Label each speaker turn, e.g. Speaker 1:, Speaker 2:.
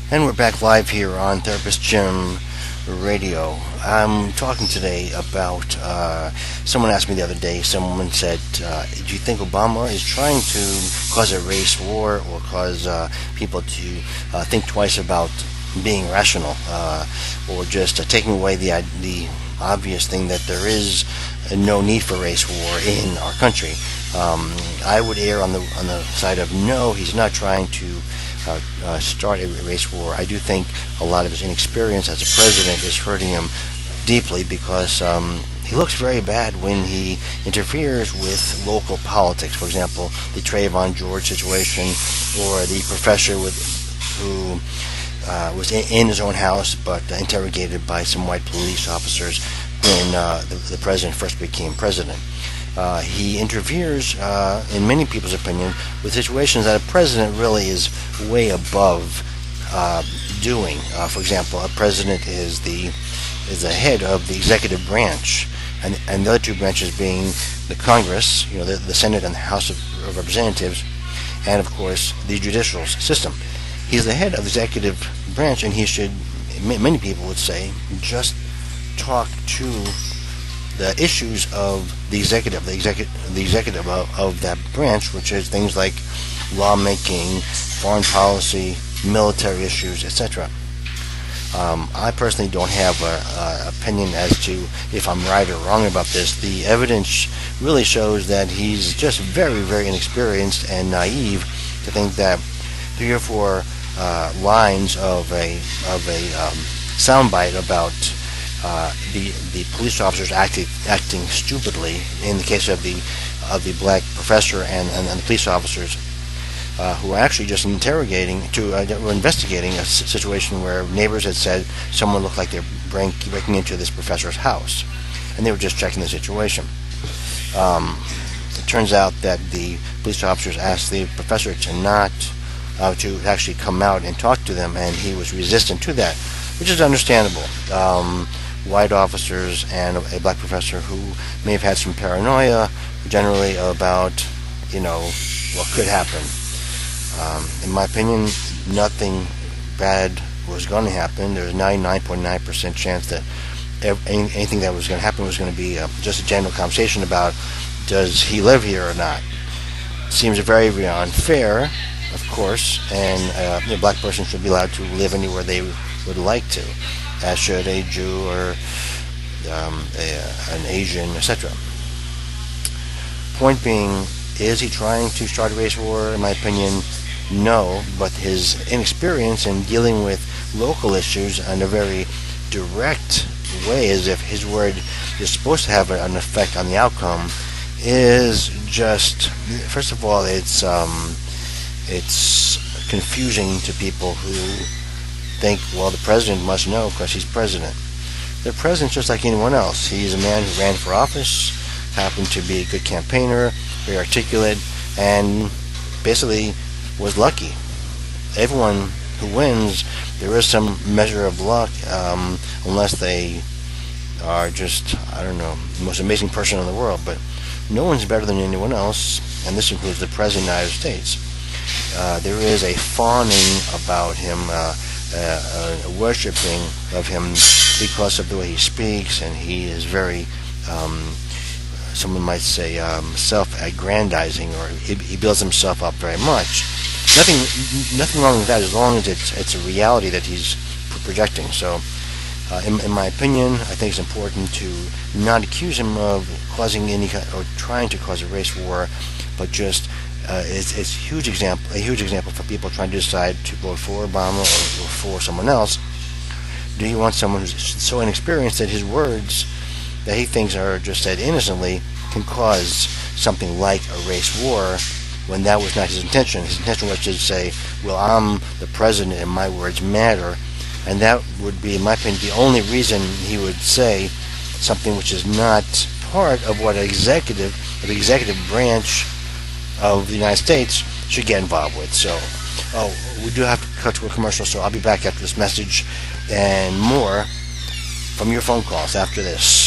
Speaker 1: And we're back live here on Therapist Jim Radio. I'm talking today about, someone asked me the other day, someone said, do you think Obama is trying to cause a race war or cause people to think twice about being rational or just taking away the obvious thing that there is no need for race war in our country? I would err on the side of no, he's not trying to start a race war. I do think a lot of his inexperience as a president is hurting him deeply because he looks very bad when he interferes with local politics. For example, the Trayvon George situation, or the professor who was in his own house but interrogated by some white police officers when the president first became president. He interferes, in many people's opinion, with situations that a president really is way above doing. For example, a president is the head of the executive branch, and the other two branches being the Congress, the Senate and the House of Representatives, and of course the judicial system. He's the head of the executive branch, and he should, many people would say, just talk to the issues of the executive of that branch, which is things like lawmaking, foreign policy, military issues, etc. I personally don't have an opinion as to if I'm right or wrong about this. The evidence really shows that he's just very, very inexperienced and naive to think that 3 or 4 lines of a soundbite about the police officers acting stupidly in the case of the black professor and the police officers who were actually just investigating a situation where neighbors had said someone looked like they're breaking into this professor's house, and they were just checking the situation. It turns out that the police officers asked the professor to actually come out and talk to them, and he was resistant to that, which is understandable. White officers and a black professor who may have had some paranoia generally about, what could happen. In my opinion, nothing bad was going to happen. There's 99.9% chance that anything that was going to happen was going to be just a general conversation about, does he live here or not? Seems very, very unfair, of course, and a black person should be allowed to live anywhere they would like to, as should a Jew or an Asian, etc. Point being, is he trying to start a race war? In my opinion, no, but his inexperience in dealing with local issues in a very direct way, as if his word is supposed to have an effect on the outcome, is just, first of all, it's confusing to people who think, well, the president must know because he's president. The president's just like anyone else. He's a man who ran for office, happened to be a good campaigner, very articulate, and basically was lucky. Everyone who wins, there is some measure of luck, unless they are just, the most amazing person in the world. But no one's better than anyone else, and this includes the President of the United States. There is a fawning about him, a worshipping of him because of the way he speaks, and he is very, someone might say, self-aggrandizing, or he builds himself up very much. Nothing wrong with that, as long as it's a reality that he's projecting. So, in my opinion, I think it's important to not accuse him of causing or trying to cause a race war, but just it's a huge example for people trying to decide to vote for Obama or for someone else. Do you want someone who's so inexperienced that his words that he thinks are just said innocently can cause something like a race war, when that was not his intention? His intention was to say, well, I'm the president and my words matter, and that would be, in my opinion, the only reason he would say something which is not part of what the executive branch of the United States should get involved with. So, we do have to cut to a commercial, so I'll be back after this message and more from your phone calls after this.